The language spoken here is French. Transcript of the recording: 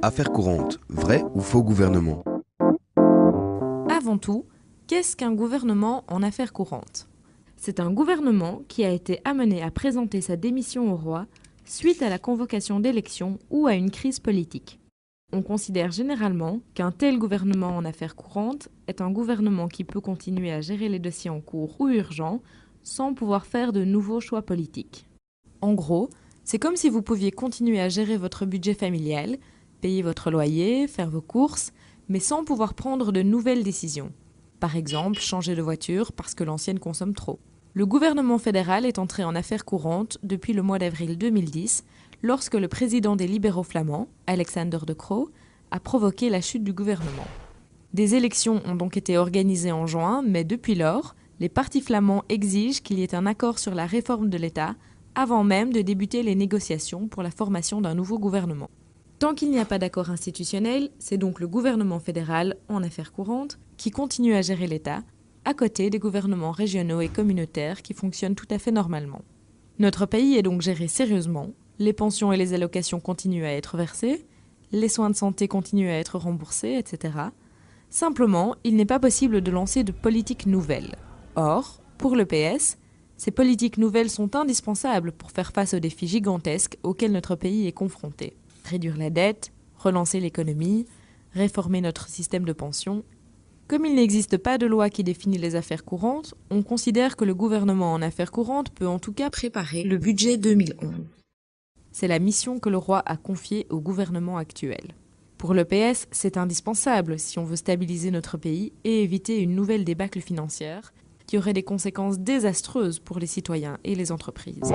Affaires courantes, vrai ou faux gouvernement? Avant tout, qu'est-ce qu'un gouvernement en affaires courantes? C'est un gouvernement qui a été amené à présenter sa démission au roi suite à la convocation d'élections ou à une crise politique. On considère généralement qu'un tel gouvernement en affaires courantes est un gouvernement qui peut continuer à gérer les dossiers en cours ou urgents sans pouvoir faire de nouveaux choix politiques. En gros, c'est comme si vous pouviez continuer à gérer votre budget familial, payer votre loyer, faire vos courses, mais sans pouvoir prendre de nouvelles décisions. Par exemple, changer de voiture parce que l'ancienne consomme trop. Le gouvernement fédéral est entré en affaires courantes depuis le mois d'avril 2010, lorsque le président des libéraux flamands, Alexander De Croo, a provoqué la chute du gouvernement. Des élections ont donc été organisées en juin, mais depuis lors, les partis flamands exigent qu'il y ait un accord sur la réforme de l'État avant même de débuter les négociations pour la formation d'un nouveau gouvernement. Tant qu'il n'y a pas d'accord institutionnel, c'est donc le gouvernement fédéral, en affaires courantes, qui continue à gérer l'État, à côté des gouvernements régionaux et communautaires qui fonctionnent tout à fait normalement. Notre pays est donc géré sérieusement, les pensions et les allocations continuent à être versées, les soins de santé continuent à être remboursés, etc. Simplement, il n'est pas possible de lancer de politiques nouvelles. Or, pour le PS, ces politiques nouvelles sont indispensables pour faire face aux défis gigantesques auxquels notre pays est confronté. Réduire la dette, relancer l'économie, réformer notre système de pension. Comme il n'existe pas de loi qui définit les affaires courantes, on considère que le gouvernement en affaires courantes peut en tout cas préparer le budget 2011. C'est la mission que le roi a confiée au gouvernement actuel. Pour le PS, c'est indispensable si on veut stabiliser notre pays et éviter une nouvelle débâcle financière qui aurait des conséquences désastreuses pour les citoyens et les entreprises.